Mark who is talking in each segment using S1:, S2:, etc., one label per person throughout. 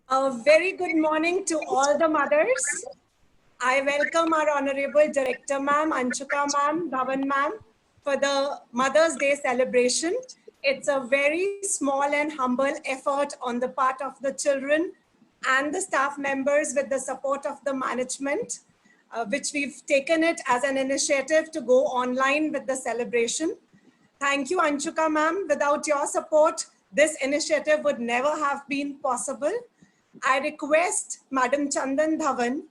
S1: A very good morning to all the mothers. I welcome our Honorable Director Ma'am, Anshuka Ma'am, Dhawan Ma'am for the Mother's Day celebration. It's a very small and humble effort on the part of the children and the staff members with the support of the management, which we've taken it as an initiative to go online with the celebration. Thank you, Anshuka Ma'am. Without your support, this initiative would never have been possible. I request Madam Chandan Dhawan,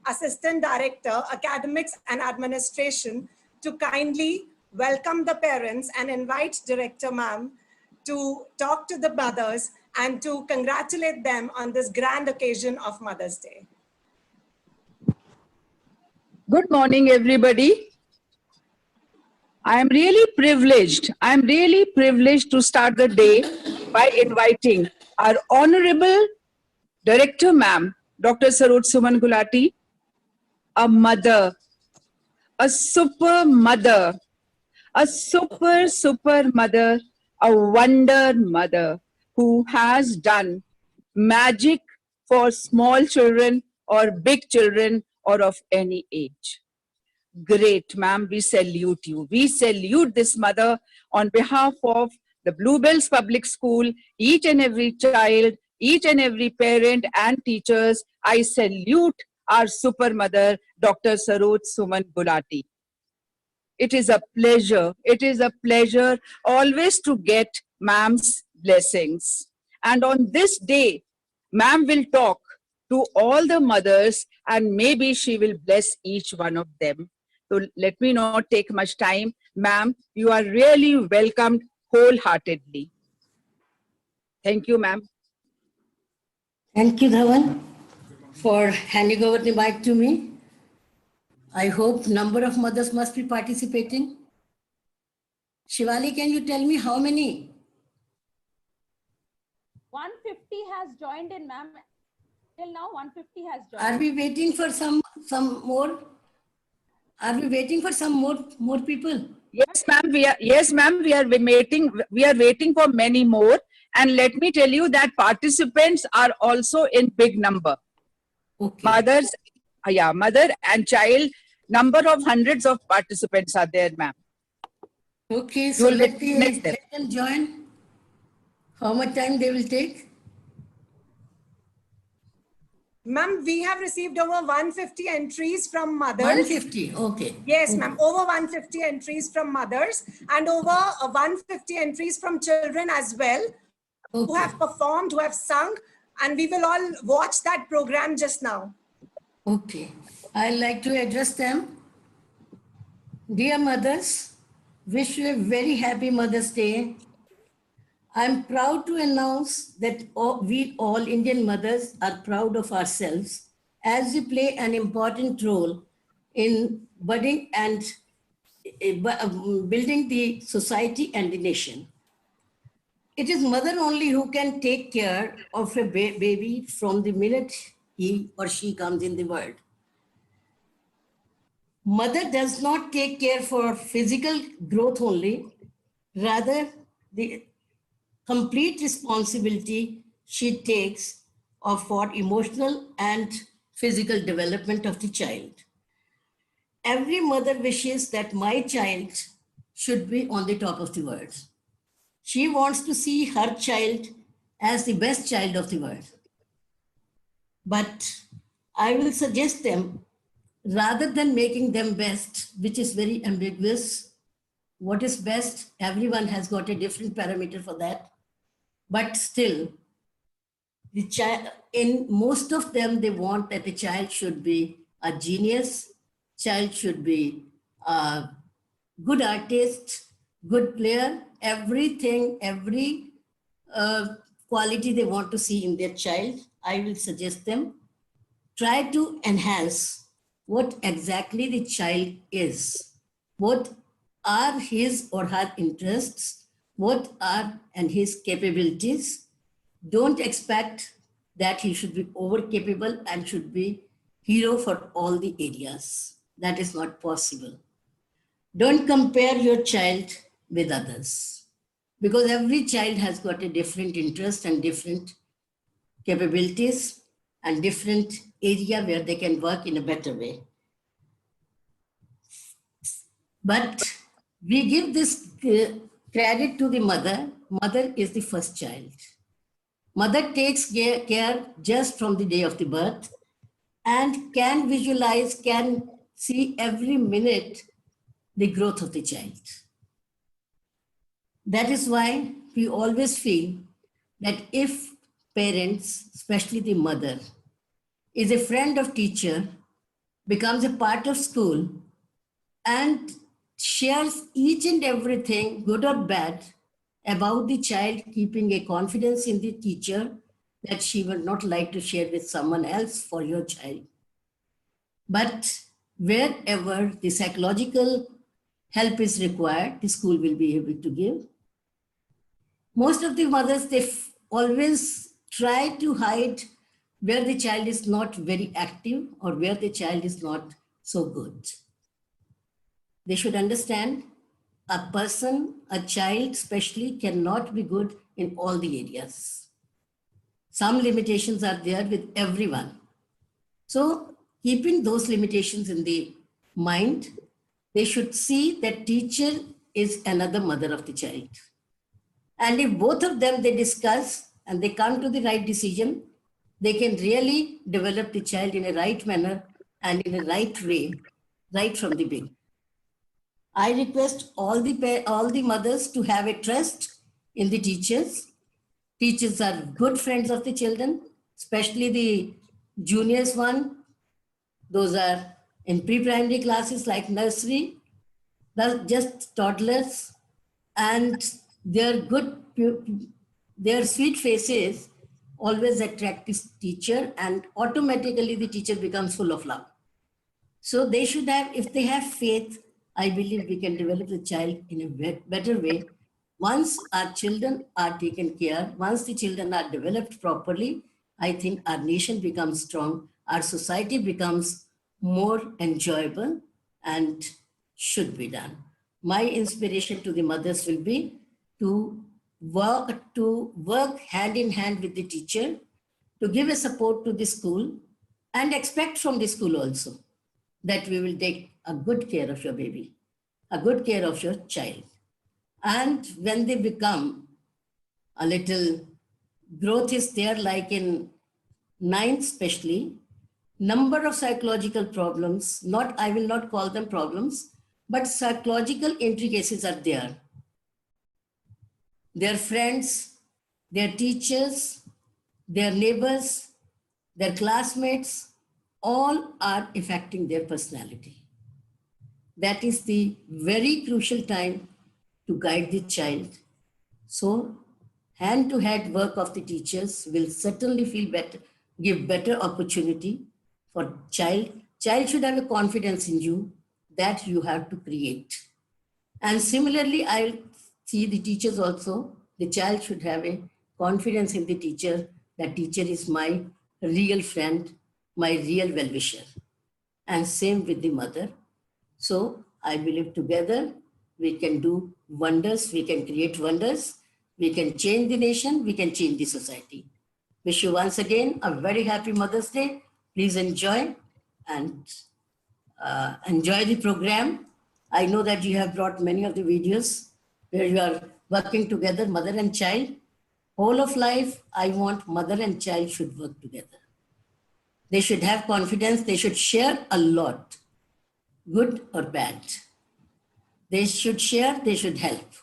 S1: Assistant Director, Academics and Administration, to kindly welcome the parents and invite Director Ma'am to talk to the mothers and to congratulate them on this grand occasion of Mother's Day.
S2: Good morning, everybody. I'm really privileged to start the day by inviting our Honorable Director Ma'am, Dr. Saroj Suman Gulati, a mother, a super mother, a super mother, a wonder mother who has done magic for small children or big children or of any age. Great, ma'am. We salute you. We salute this mother on behalf of the Bluebells Public School, each and every child, each and every parent and teachers. I salute our super mother, Dr. Saroj Suman Gulati. It is a pleasure always to get ma'am's blessings. And on this day, ma'am will talk to all the mothers and maybe she will bless each one of them. So let me not take much time. Ma'am, you are really welcomed wholeheartedly. Thank you, ma'am.
S3: Thank you, Dhawan, for handing over the mic to me. I hope number of mothers must be participating. Shivali, can you tell me how many?
S4: 150 has joined in, ma'am. Till now, 150 has joined.
S3: Are we waiting for some more? Are we waiting for some more people?
S2: Yes, ma'am. We are waiting. We are waiting for many more. And let me tell you that participants are also in big number.
S3: Okay.
S2: Mother and child, number of hundreds of participants are there, ma'am.
S3: Okay, so let them join. How much time they will take?
S1: Ma'am, we have received over 150 entries from mothers.
S3: 150, okay.
S1: Yes,
S3: okay.
S1: ma'am, over 150 entries from mothers and over 150 entries from children as well, who have performed, who have sung, and we will all watch that program just now.
S3: Okay, I'd like to address them. Dear mothers, wish you a very happy Mother's Day. I'm proud to announce that we all Indian mothers are proud of ourselves as we play an important role in budding and building the society and the nation. It is mother only who can take care of a baby from the minute he or she comes in the world. Mother does not take care for physical growth only, rather the complete responsibility she takes for emotional and physical development of the child. Every mother wishes that my child should be on the top of the world. She wants to see her child as the best child of the world. But I will suggest them, rather than making them best, which is very ambiguous, what is best, everyone has got a different parameter for that. But still, the child, in most of them, they want that the child should be a genius, child should be a good artist, good player, everything, every quality they want to see in their child. I will suggest them, try to enhance what exactly the child is, what are his or her interests, what are and his capabilities. Don't expect that he should be over capable and should be hero for all the areas. That is not possible. Don't compare your child with others, because every child has got a different interest and different capabilities and different area where they can work in a better way. But we give this credit to the mother. Mother is the first child. Mother takes care just from the day of the birth and can visualize, can see every minute the growth of the child. That is why we always feel that if parents, especially the mother, is a friend of teacher, becomes a part of school, and shares each and everything, good or bad, about the child, keeping a confidence in the teacher that she would not like to share with someone else for your child. But wherever the psychological help is required, the school will be able to give. Most of the mothers, they always try to hide where the child is not very active or where the child is not so good. They should understand a person, a child especially, cannot be good in all the areas. Some limitations are there with everyone. So keeping those limitations in the mind, they should see that teacher is another mother of the child. And if both of them, they discuss and they come to the right decision, they can really develop the child in a right manner and in a right way, right from the beginning. I request all the mothers to have a trust in the teachers. Teachers are good friends of the children, especially the juniors one. Those are in pre-primary classes like nursery, just toddlers, and their sweet faces always attract this teacher, and automatically the teacher becomes full of love. So they should have, if they have faith, I believe we can develop the child in a better way. Once our children are taken care, once the children are developed properly, I think our nation becomes strong, our society becomes more enjoyable and should be done. My inspiration to the mothers will be to work hand in hand with the teacher, to give a support to the school, and expect from the school also that we will take a good care of your baby, a good care of your child. And when they become a little, growth is there, like in 9th especially, number of psychological problems, I will not call them problems, but psychological intricacies are there. Their friends, their teachers, their neighbors, their classmates, all are affecting their personality. That is the very crucial time to guide the child. So hand-to-hand work of the teachers will certainly feel better, give better opportunity for child. Child should have a confidence in you that you have to create. And similarly, I see the teachers also, the child should have a confidence in the teacher, that teacher is my real friend, my real well-wisher. And same with the mother. So I believe together we can do wonders, we can create wonders, we can change the nation, we can change the society. Wish you once again a very happy Mother's Day. Please enjoy and enjoy the program. I know that you have brought many of the videos where you are working together, mother and child. Whole of life, I want mother and child should work together. They should have confidence. They should share a lot, good or bad. They should share, they should help.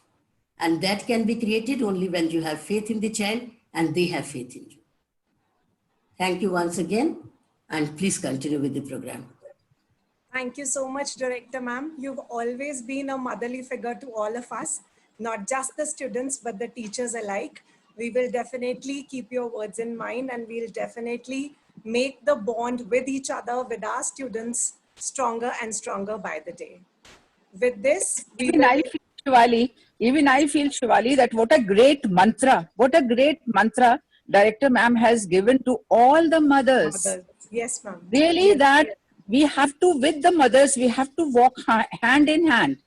S3: And that can be created only when you have faith in the child and they have faith in you. Thank you once again, and please continue with the program.
S1: Thank you so much, Director Ma'am. You've always been a motherly figure to all of us, not just the students, but the teachers alike. We will definitely keep your words in mind, and we'll definitely make the bond with each other, with our students, stronger and stronger by the day. With this,
S2: even I feel, Shivali, that what a great mantra Director Ma'am has given to all the mothers.
S1: Yes, ma'am.
S2: Really, yes, that we have to, with the mothers, we have to walk hand in hand.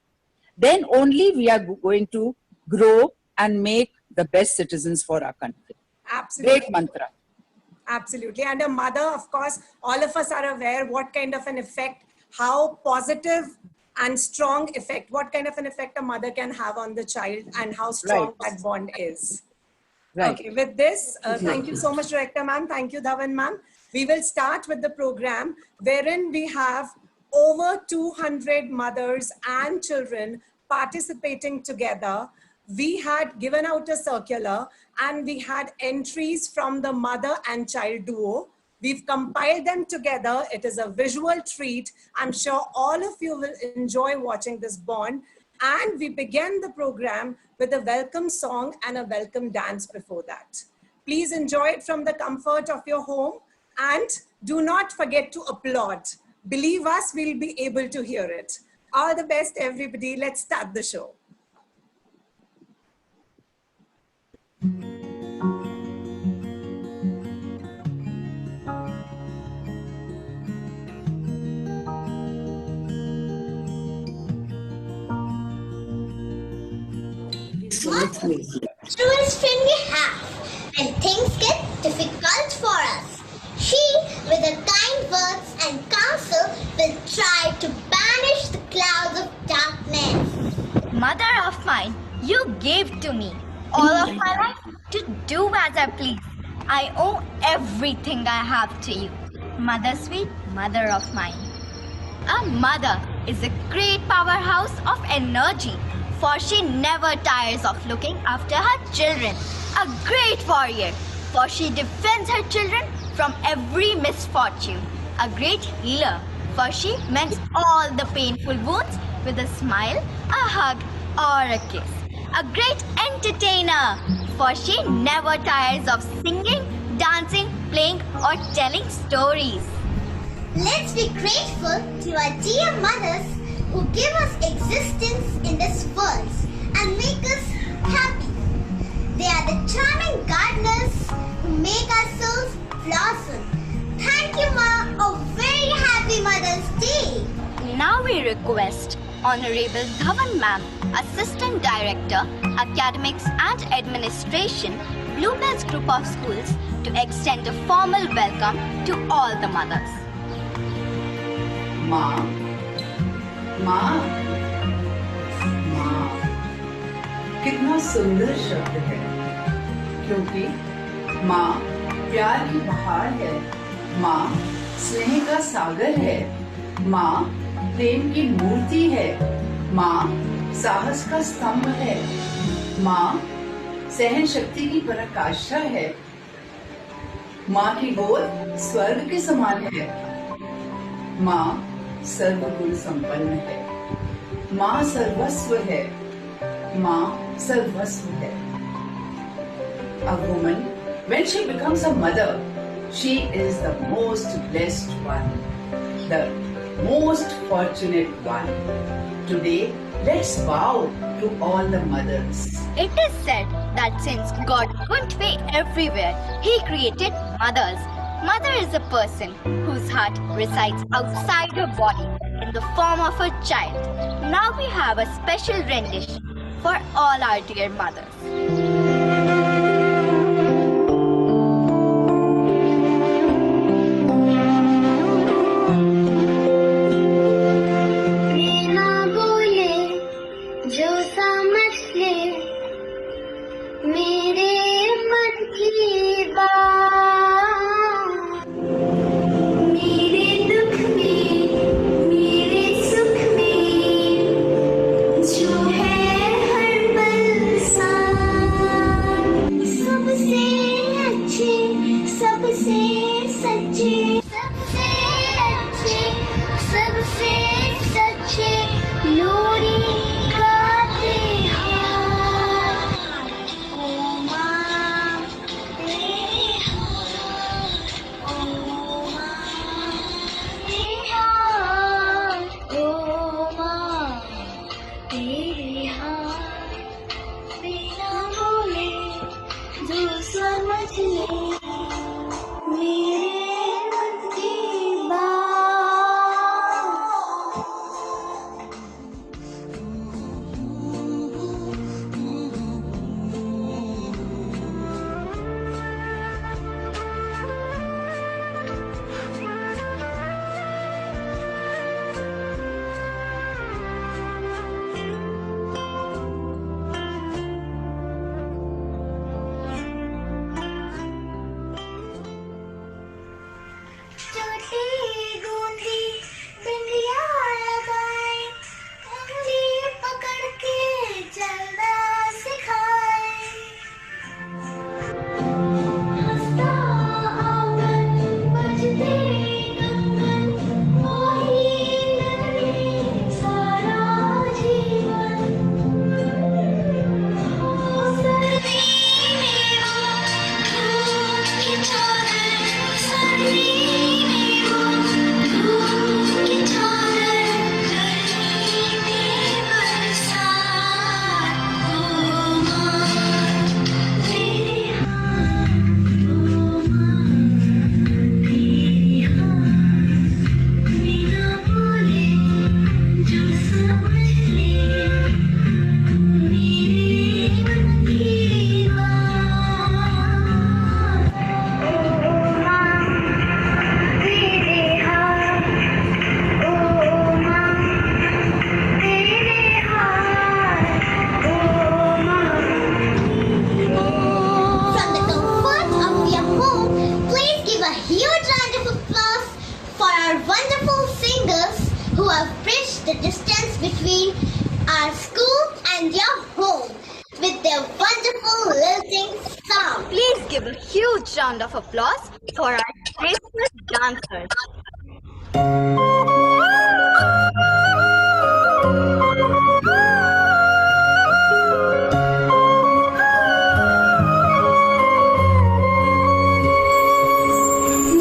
S2: Then only we are going to grow and make the best citizens for our country.
S1: Absolutely.
S2: Great mantra.
S1: Absolutely. And a mother, of course, all of us are aware what kind of an effect, how positive and strong effect, what kind of an effect a mother can have on the child and how strong that bond is.
S2: Right.
S1: Okay, with this, thank you so much, Director Ma'am. Thank you, Dhawan Ma'am. We will start with the program wherein we have over 200 mothers and children participating together. We had given out a circular and we had entries from the mother and child duo. We've compiled them together. It is a visual treat. I'm sure all of you will enjoy watching this bond. And we began the program with a welcome song and a welcome dance before that. Please enjoy it from the comfort of your home and do not forget to applaud. Believe us, we'll be able to hear it. All the best, everybody. Let's start the show.
S5: Truest friend we have when things get difficult for us. She, with her kind words and counsel, will try to banish the clouds of darkness.
S6: Mother of mine, you gave to me all of my life to do as I please. I owe everything I have to you. Mother sweet, mother of mine. A mother is a great powerhouse of energy, for she never tires of looking after her children. A great warrior, for she defends her children from every misfortune. A great healer, for she mends all the painful wounds with a smile, a hug, or a kiss. A great entertainer, for she never tires of singing, dancing, playing, or telling stories.
S5: Let's be grateful to our dear mothers who give us existence in this world and make us happy. They are the charming gardeners who make our souls blossom. Thank you, Ma. A very happy Mother's Day.
S6: Now we request Honorable Dhawan Ma'am, Assistant Director, Academics and Administration, Bluebells Group of Schools, to extend a formal welcome to all the mothers.
S2: माँ, माँ, माँ, कितना सुंदर शब्द है, क्योंकि माँ प्यार की बहार है, माँ स्नेह का सागर है, माँ प्रेम की मूर्ति है, माँ साहस का स्तंभ है, माँ सहन शक्ति की पराकाष्ठा है, माँ की गोद स्वर्ग के समान है, माँ सर्वगुण संपन्न है, माँ सर्वस्व है, माँ सर्वस्व है. A woman, when she becomes a mother, she is the most blessed one, the most fortunate one. Today, let's bow to all the mothers.
S6: It is said that since God couldn't be everywhere, He created mothers. Mother is a person whose heart resides outside her body in the form of a child. Now we have a special rendition for all our dear mothers.
S5: Me our school and your home with their wonderful lilting song.
S6: Please give a huge round of applause for our graceful dancers.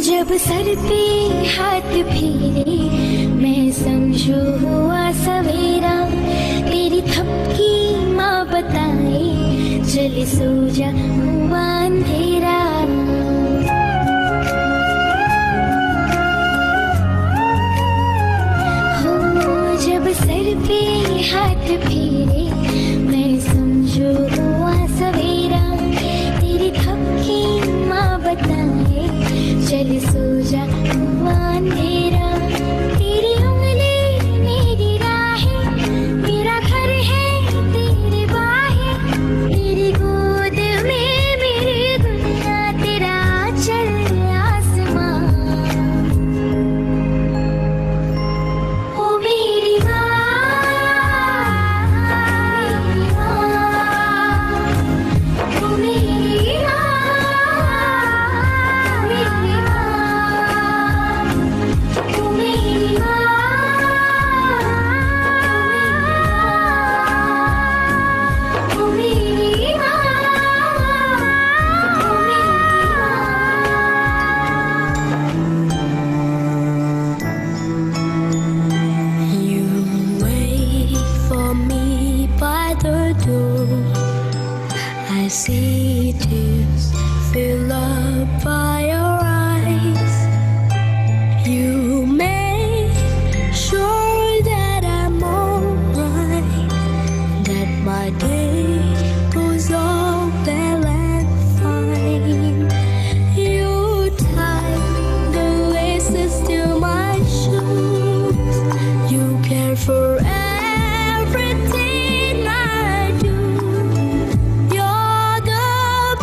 S7: जब sir पे हाथ फेरे मैं समझू हुआ सवेरा, तेरी थपकी माँ बताए चले सो जा हुआ अंधेरा। हो जब सर पे हाथ फेरे मैं समझू हुआ सवेरा, तेरी थपकी माँ बताए चल सो जा हुआ अंधेरा। तेरी उंगली मेरी राहें, मेरा घर है तेरी बाहें, तेरी गोद में मेरी दुनिया, तेरा चल आसमां। ओ मेरी माँ, ओ मेरी माँ, I see tears fill up by your eyes. You make sure that I'm alright, that my day goes all well and fine. You tie the laces to my shoes. You care for everything I do. You're the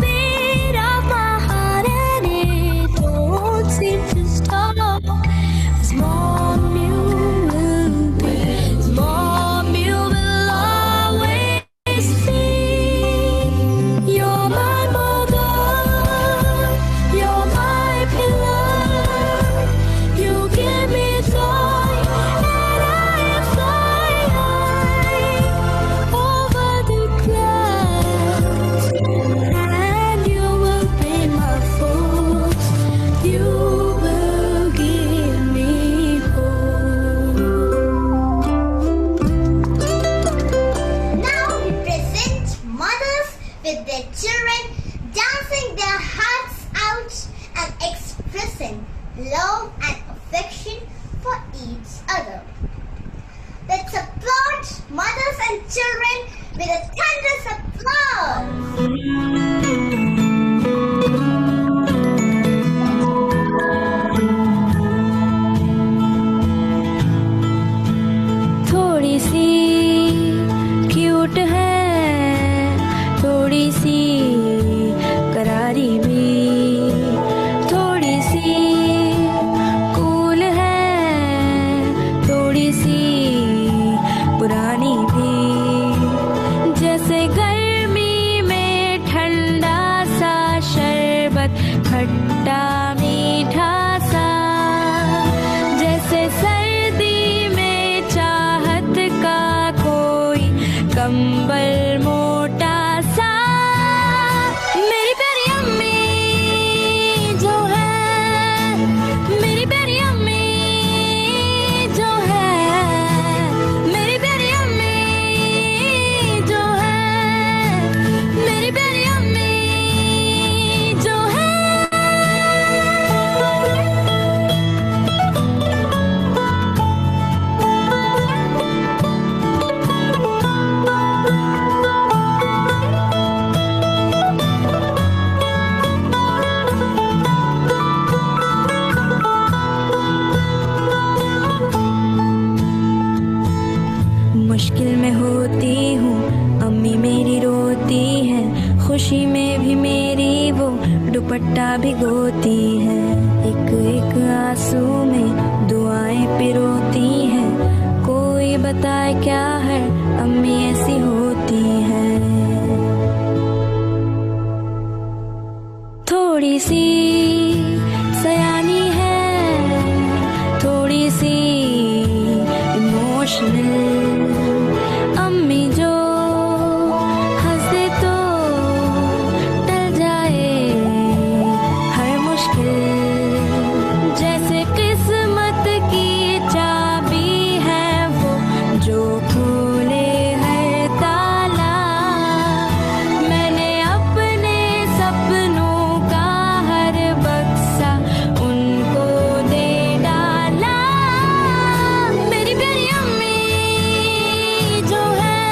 S7: beat of my heart and it don't seem to stop. As mom you will be, as mom you will always be. You're my mother, you're my pillar. You give me joy and I fly high over the clouds. And you will be my force, you will give me hope.
S5: Now we present mothers with their children dancing their hearts out and expressing love and affection for each other. Let's applaud mothers and children with a thunderous applause.
S7: थोड़ी सी cute है, थोड़ी सी करारी भी, थोड़ी सी cool है, थोड़ी सी पुरानी भी। जैसे गर्मी में ठंडा सा शरबत, खट्टा मीठा सा, जैसे सर्दी में चाहत का कोई कंबल मोटा सा। मेरी प्यारी अम्मी जो है, मेरी प्यारी अम्मी जो है, मेरी प्यारी अम्मी जो है, मेरी प्यारी अम्मी जो है। मुश्किल में होती हूँ अम्मी मेरी रोती है, खुशी में भी मेरी वो दुपट्टा भिगोती है। एक एक आंसू में दुआएं पिरोती हैं, कोई बताए क्या है अम्मी अम्मी ऐसी होती है। थोड़ी सी सयानी है, थोड़ी सी इमोशनल। अम्मी जो हंस दे तो टल जाए हर मुश्किल। जैसे किस्मत की चाबी है वो जो खोले हर ताला। मैंने अपने सपनों का हर बक्सा उनको दे डाला। मेरी प्यारी अम्मी जो है,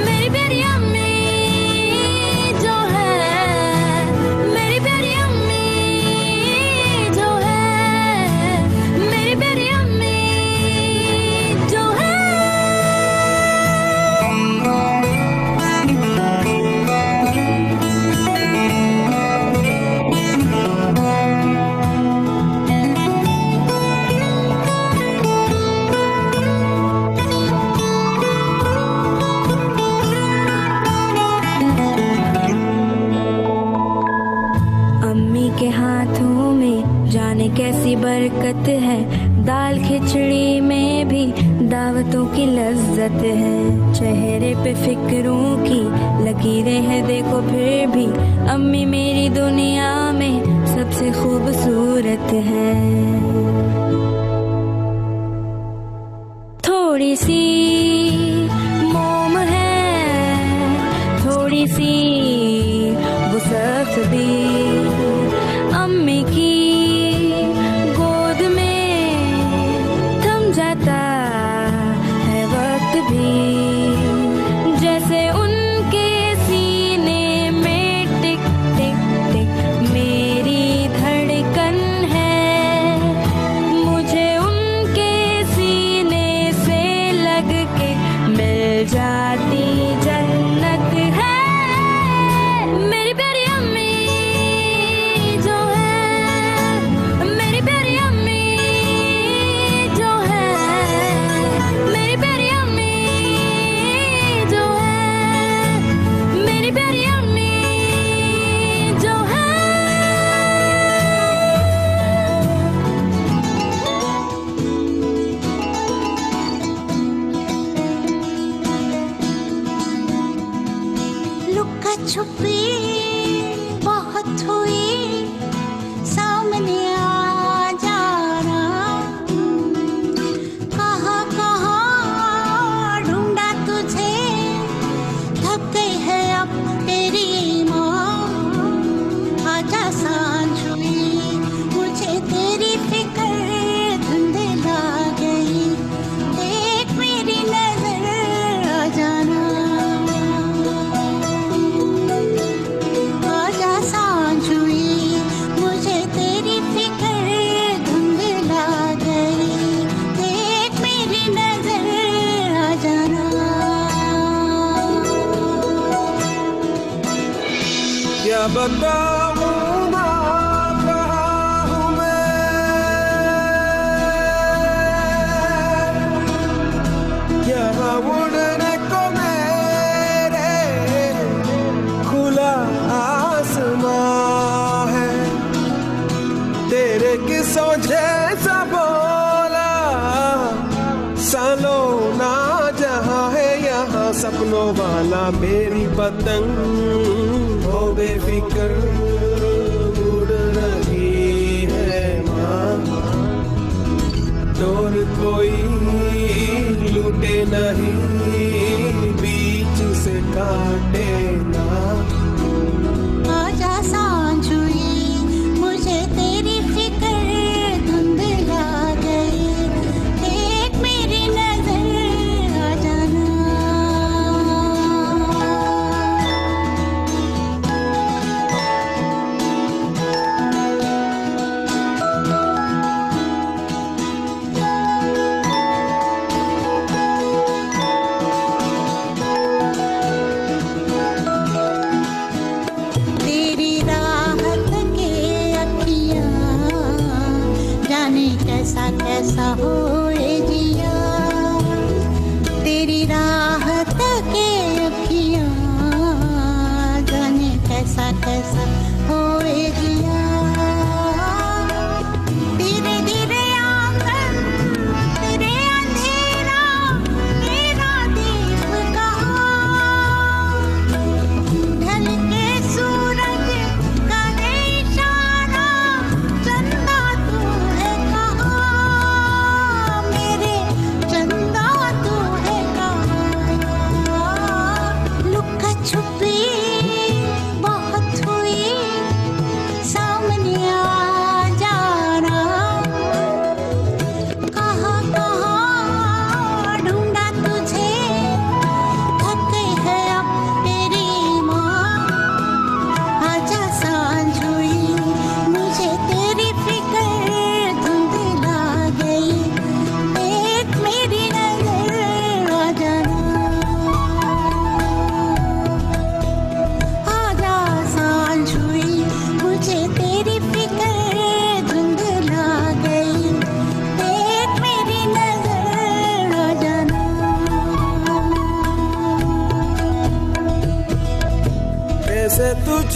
S7: मेरी प्यारी अम्मी जो है, मेरी प्यारी अम्मी जो है, मेरी प्यारी अम्मी जो है। अम्मी के हाथों में जाने कैसी बरकत है। दाल खिचड़ी में भी दावतों की लज्जत है। चेहरे पे फिक्रों की लकीरें हैं देखो फिर भी। अम्मी मेरी दुनिया में सबसे खूबसूरत है। थोड़ी सी मोम है, थोड़ी सी वुसअत भी। अम्मी की गोद में थम जाता है वक्त भी। जैसे उनके सीने में टिक टिक टिक मेरी धड़कन है। मुझे उनके सीने से लग के मिल जाती जन्नत है। मेरी प्यारी अम्मी जो है, मेरी प्यारी अम्मी जो है, मेरी प्यारी अम्मी जो है, मेरी प्यारी अम्मी जो है।
S5: लुका छुपी बहुत हुई, सामने आ जाना। कहाँ कहाँ ढूंढा तुझे, थक गई है अब तेरी माँ। आजा सांझ हुई, मुझे तेरी फिक्र धुंधला गई। देख मेरी नजर आ जाना। आजा सांझ हुई, मुझे तेरी फिक्र धुंधला गई। देख मेरी नजर आ जाना।
S8: क्या बताऊं ना कहाँ हूँ मैं, यहाँ उड़ने को मेरे खुला आसमां है। तेरे किस्सों जैसा बोला सालों ना जहाँ है यहाँ सपनों वाला। मेरी पतंग हो बेफिक्र उड़ रही है माँ। डोर कोई लूटे नहीं, बीच से काटे ना।
S5: आजा सांझ हुई, मुझे तेरी फिक्र धुंधला गई। देख मेरी नजर आ जाना। तेरी राहत के अखियाँ जाने कैसा कैसा होए जिया। तेरी राह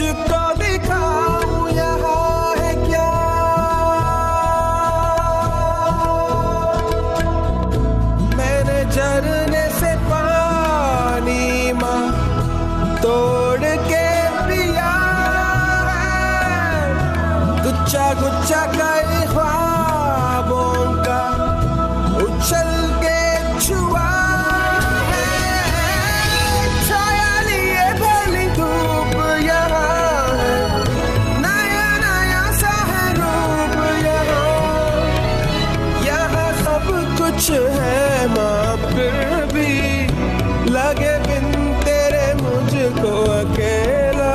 S8: तुझको दिखाऊं यहाँ है क्या। मैंने झरने से पानी माँ तोड़ के पिया है, गुच्छा गुच्छा कई ख्वाबों का उछल के छुआ है। छाया लिए भली धूप यहाँ है, नया नया सा है रूप यहाँ सब कुछ है माँ, फिर भी लगे बिन तेरे मुझको अकेला।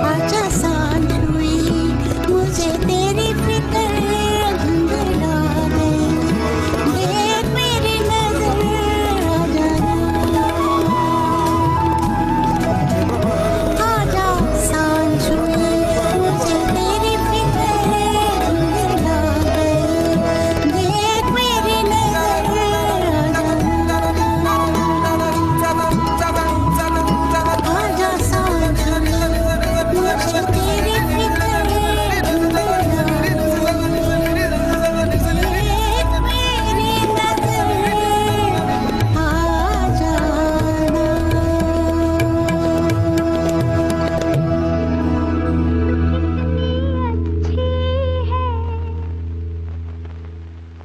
S5: आजा सांझ हुई मुझे तेरी फिक्र धुंधला गई, देख मेरी नजर आजा सांझ हुई मुझे तेरी फिक्र धुंधला गई, देख मेरी नजर आजा सांझ हुई मुझे तेरी फिक्र धुंधला गई, देख मेरी नजर आ जाना।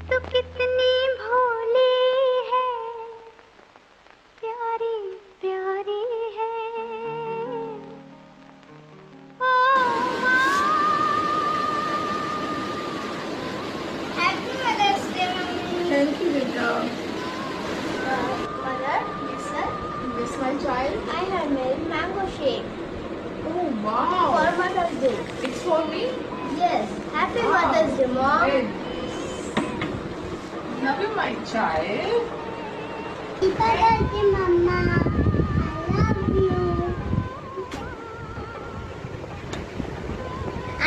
S5: तू कितनी भोली है, प्यारी प्यारी है। Happy Mother's Day, Mummy.
S9: Thank you, Rita.
S5: Mother, yes sir.
S9: Yes, my child.
S5: I have made mango shake
S9: Oh, wow.
S5: for Mother's Day.
S9: It's for me?
S5: Yes. Happy
S9: Wow.
S5: Mother's Day, Mom.
S9: Great. Love you, my child.
S5: Happy Mother's Day, Mama. I love you.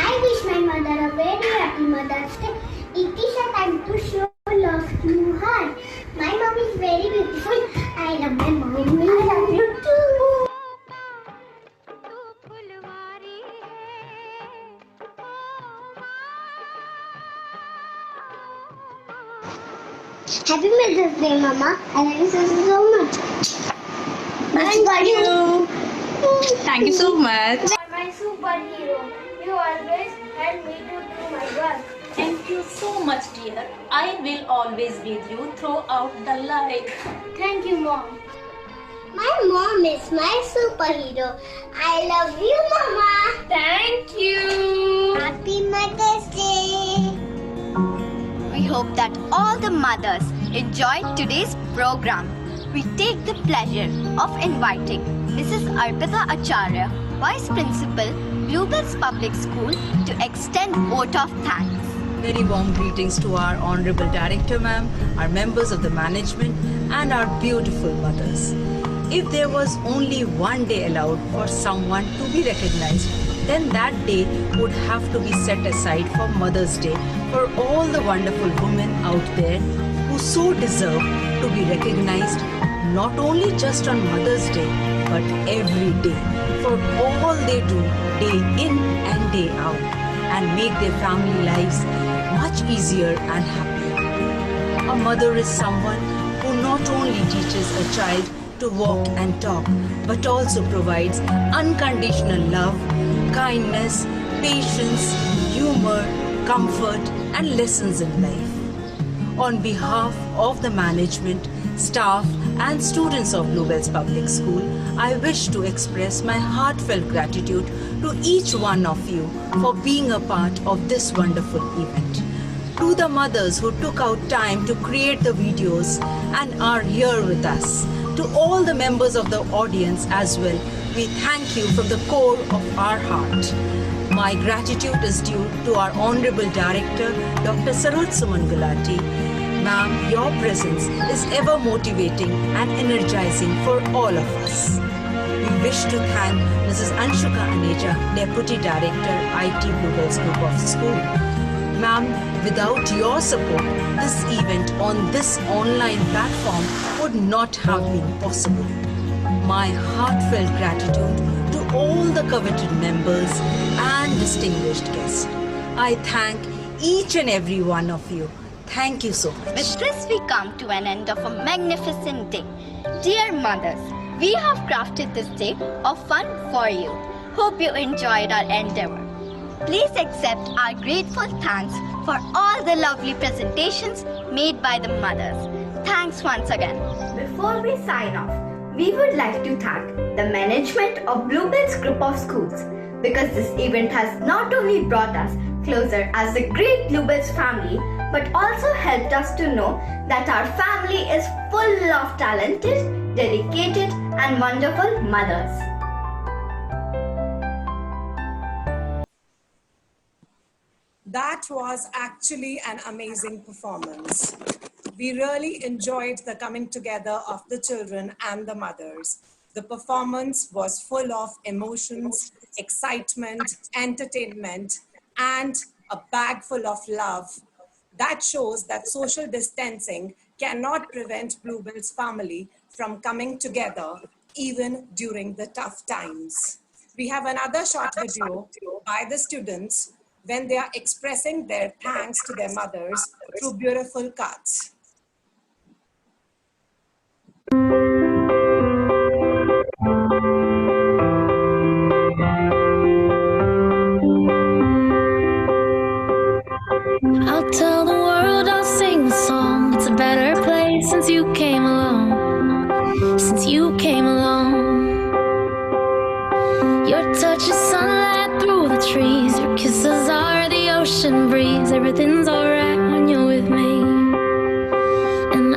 S5: I wish my mother a very happy Mother's Day. It is a time to show love to her. My mom is very beautiful. I love my mom. I love you too. Happy Mother's Day, Mama. I love you so much. Thank you.
S9: Thank you so much.
S5: You are my superhero. You always help me to do my work.
S10: Thank you so much, dear. I will always be with you throughout the life.
S5: Thank you, Mom. My mom is my superhero. I love you, Mama.
S10: Thank you.
S5: Happy Mother's Day.
S6: We hope that all the mothers enjoyed today's program. We take the pleasure of inviting Mrs. Arpita Acharya, Vice Principal, Bluebells Public School, to extend vote of thanks.
S11: Very warm greetings to our Honorable Director Ma'am, our members of the management and our beautiful mothers. If there was only one day allowed for someone to be recognized, then that day would have to be set aside for Mother's Day for all the wonderful women out there who so deserve to be recognized not only just on Mother's Day but every day for all they do day in and day out and make their family lives much easier and happier. A mother is someone who not only teaches a child to walk and talk, but also provides unconditional love, kindness, patience, humor, comfort, and lessons in life. On behalf of the management staff, and students of Bluebells Public School, I wish to express my heartfelt gratitude to each one of you for being a part of this wonderful event. To the mothers who took out time to create the videos and are here with us, to all the members of the audience as well, we thank you from the core of our heart. My gratitude is due to our Honorable Director, Dr. Saroj Suman Gulati. Ma'am, your presence is ever motivating and energizing for all of us. We wish to thank Mrs. Anshuka Aneja, Deputy Director, IT Bluebells Group of School. Ma'am, without your support, this event on this online platform would not have been possible. My heartfelt gratitude to all the coveted members and distinguished guests. I thank each and every one of you. Thank you so much.
S6: With this, we come to an end of a magnificent day. Dear mothers, we have crafted this day of fun for you. Hope you enjoyed our endeavor. Please accept our grateful thanks for all the lovely presentations made by the mothers. Thanks once again.
S12: Before we sign off, we would like to thank the management of Bluebells Group of Schools, because this event has not only brought us closer as a great Bluebells family, but also helped us to know that our family is full of talented, dedicated, and wonderful mothers.
S1: That was actually an amazing performance. We really enjoyed the coming together of the children and the mothers. The performance was full of emotions, excitement, entertainment, and a bag full of love. That shows that social distancing cannot prevent Bluebells family from coming together even during the tough times. We have another short video by the students when they are expressing their thanks to their mothers through beautiful cards.
S7: I'll tell the world, I'll sing the song. It's a better place since you came along. Since you came along. Your touch is sunlight through the trees. Your kisses are the ocean breeze. Everything's alright when you're with me. And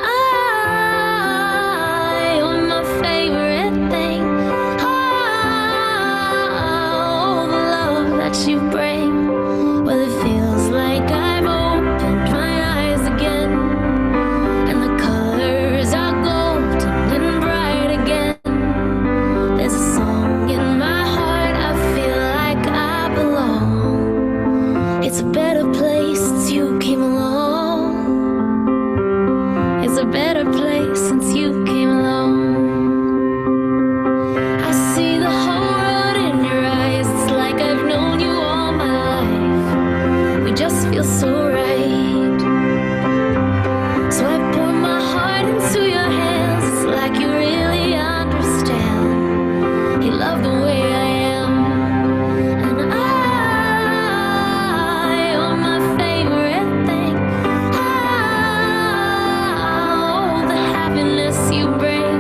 S7: you're my favorite thing. Oh, the love that you bring. Well, it feels like I've opened my eyes again, and the colors are golden and bright again. There's a song in my heart, I feel like I belong. It's a better place since you came along. It's a better place since you came along. I see the whole world in your eyes. It's like I've known you all my life. We just feel so right. So I pour my heart into your hands. It's like you really understand. You love the way I am. And you're my favorite thing. Oh, the happiness you bring.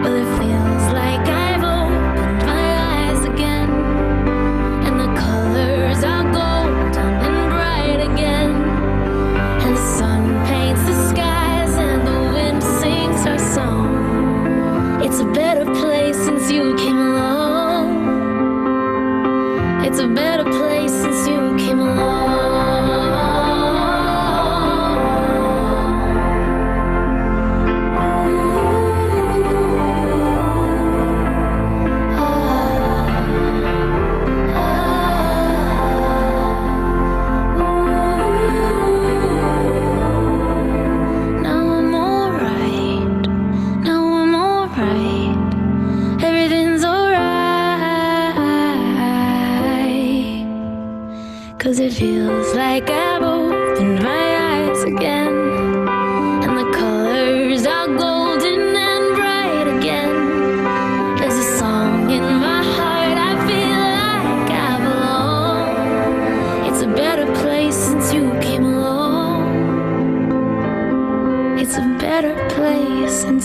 S7: Well, it feels like I've opened my eyes again, and the colors are golden and bright again. And the sun paints the skies and the wind sings our song. It's a better place since you came along. It's a better place since you came along. Now I'm alright. Now I'm alright. Everything's alright. 'Cause it feels like I've opened my eyes again, and the colors are golden and bright again. There's a song in my heart, I feel like I belong. It's a better place since you came along. It's a better place since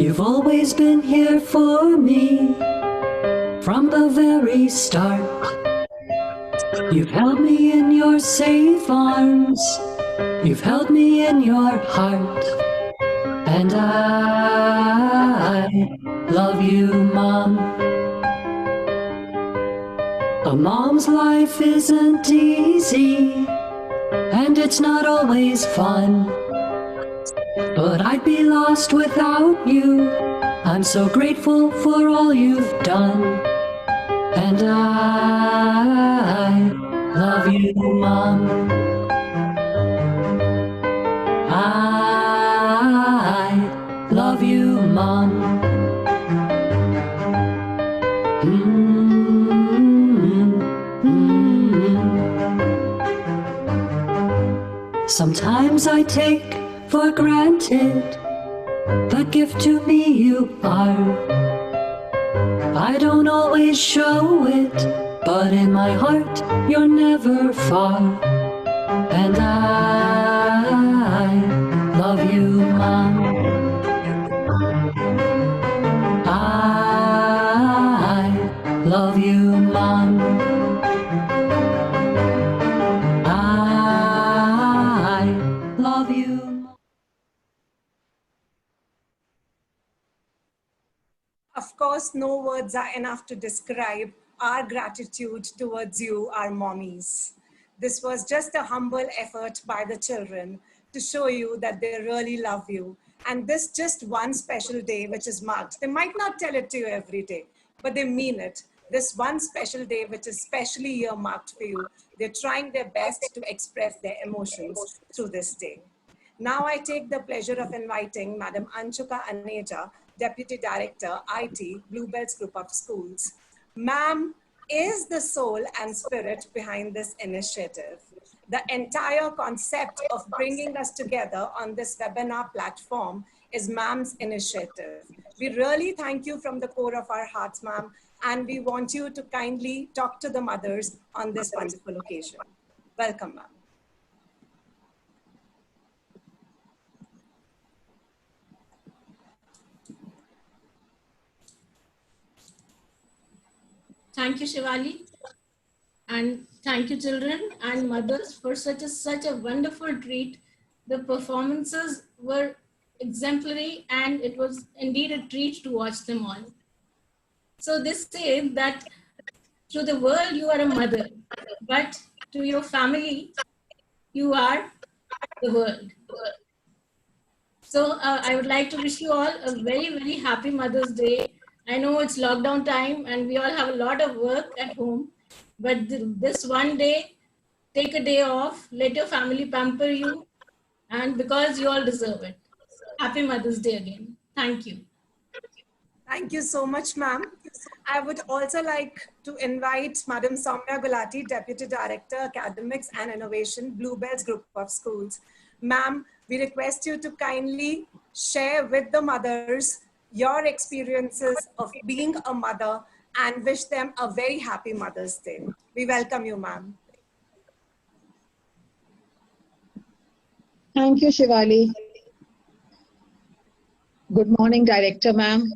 S13: You've always been here for me from the very start. You've held me in your safe arms. You've held me in your heart. And I love you, Mom. A mom's life isn't easy, and it's not always fun. But I'd be lost without you. I'm so grateful for all you've done. And I love you, Mom. I love you, Mom. Sometimes I take for granted the gift to me you are. I don't always show it, but in my heart you're never far. And I love you, Mom. I love you, Mom. I love you.
S1: Of course, no words are enough to describe our gratitude towards you, our mommies. This was just a humble effort by the children to show you that they really love you. And this just one special day which is marked. They might not tell it to you every day, but they mean it. This one special day which is specially earmarked for you, they're trying their best to express their emotions through this day. Now I take the pleasure of inviting Madam Anshuka Aneja, Deputy Director, IT, Bluebells Group of Schools. Ma'am is the soul and spirit behind this initiative. The entire concept of bringing us together on this webinar platform is Ma'am's initiative. We really thank you from the core of our hearts, Ma'am, and we want you to kindly talk to the mothers on this wonderful occasion. Welcome, Ma'am.
S10: Thank you, Shivali. And thank you, children and mothers, for such a wonderful treat. The performances were exemplary, and it was indeed a treat to watch them all. So this says that to the world, you are a mother, but to your family, you are the world. So I would like to wish you all a very, very happy Mother's Day. I know it's lockdown time and we all have a lot of work at home, but this one day, take a day off, let your family pamper you, and because you all deserve it. Happy Mother's Day again. Thank you.
S1: Thank you so much, ma'am. I would also like to invite Madam Soumya Gulati, Deputy Director, Academics and Innovation, Bluebells Group of Schools. Ma'am, we request you to kindly share with the mothers your experiences of being a mother and wish them a very happy Mother's Day. We welcome you, ma'am.
S14: Thank you, Shivali. Good morning, Director ma'am,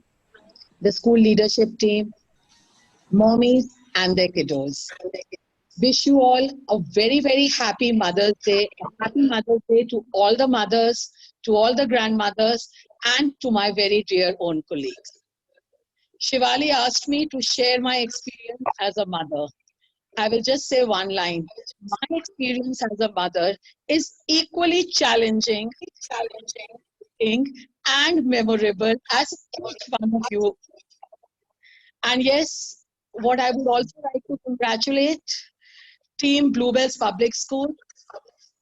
S14: the school leadership team, mommies and their kiddos. Wish you all a very, very happy Mother's Day. A happy Mother's Day to all the mothers, to all the grandmothers, and to my very dear own colleagues. Shivali asked me to share my experience as a mother. I will just say one line. My experience as a mother is equally challenging and memorable as each one of you. And yes, what I would also like to congratulate Team Bluebells Public School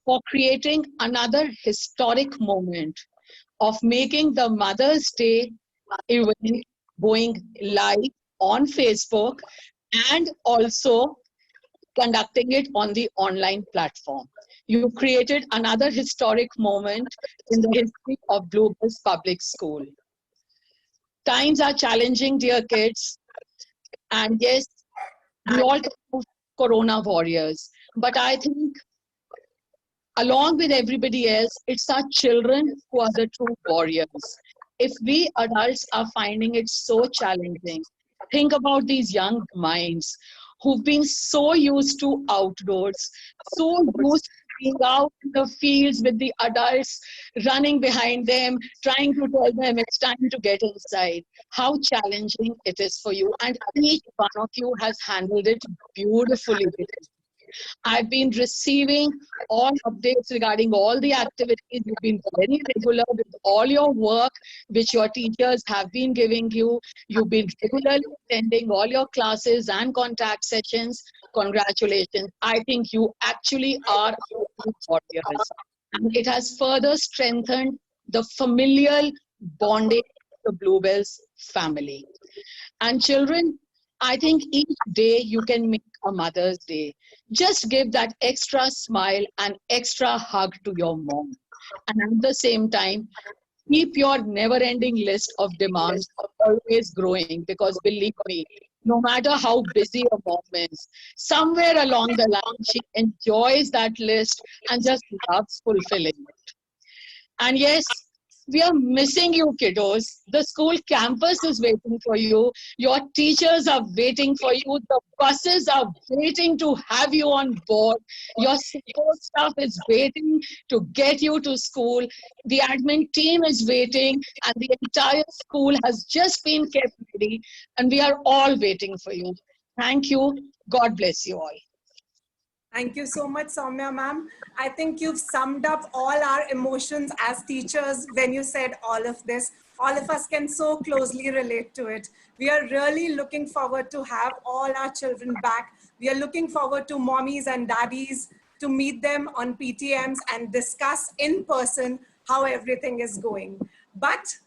S14: for creating another historic moment of making the Mother's Day event going live on Facebook and also conducting it on the online platform. You created another historic moment in the history of Bluebells Public School. Times are challenging, dear kids, and yes, we all talk of Corona warriors, but I think along with everybody else, it's our children who are the true warriors. if we adults are finding it so challenging, think about these young minds who've been so used to outdoors, so used to being out in the fields with the adults running behind them, trying to tell them it's time to get inside. How challenging it is for you. And each one of you has handled it beautifully. I've been receiving all updates regarding all the activities. You've been very regular with all your work, which your teachers have been giving you. You've been regularly attending all your classes and contact sessions. Congratulations. I think you actually are warriors. And it has further strengthened the familial bonding of the Bluebells family. And children, I think each day you can make a Mother's Day. Just give that extra smile and extra hug to your mom. And at the same time, keep your never-ending list of demands always growing, because believe me, no matter how busy a mom is, somewhere along the line, she enjoys that list and just loves fulfilling it. And yes, we are missing you, kiddos. The school campus is waiting for you. Your teachers are waiting for you. The buses are waiting to have you on board. Your support staff is waiting to get you to school. The admin team is waiting, and the entire school has just been kept ready, and we are all waiting for you. Thank you. God bless you all.
S1: Thank you so much, Soumya ma'am. I think you've summed up all our emotions as teachers when you said all of this. All of us can so closely relate to it. We are really looking forward to have all our children back. We are looking forward to mommies and daddies to meet them on PTMs and discuss in person how everything is going. But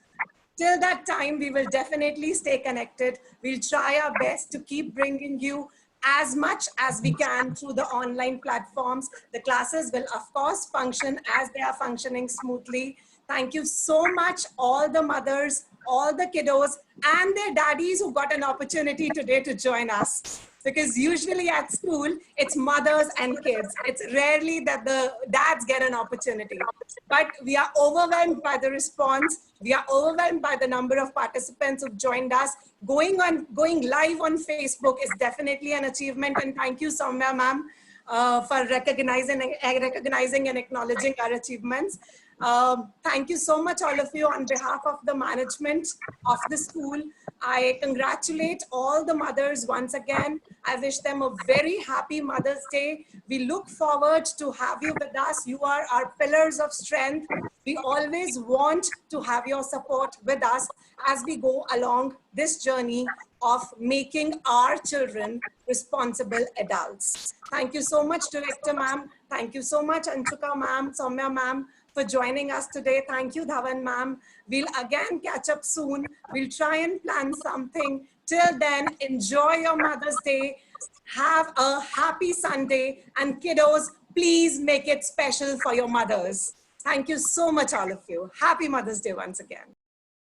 S1: till that time, we will definitely stay connected. We'll try our best to keep bringing you as much as we can through the online platforms. The classes will of course function as they are functioning smoothly. Thank you so much, all the mothers, all the kiddos and their daddies who got an opportunity today to join us. Because usually at school, it's mothers and kids. It's rarely that the dads get an opportunity. But we are overwhelmed by the response. We are overwhelmed by the number of participants who've joined us. Going live on Facebook is definitely an achievement. And thank you, Soumya ma'am, for recognizing and acknowledging our achievements. Thank you so much, all of you, on behalf of the management of the school. I congratulate all the mothers once again. I wish them a very happy Mother's Day. We look forward to have you with us. You are our pillars of strength. We always want to have your support with us as we go along this journey of making our children responsible adults. Thank you so much, Director ma'am. Thank you so much, Anshuka ma'am, Soumya ma'am, for joining us today. Thank you, Dhawan ma'am. We'll again catch up soon. We'll try and plan something. Till then, enjoy your Mother's Day. Have a happy Sunday. And kiddos, please make it special for your mothers. Thank you so much, all of you. Happy Mother's Day once again.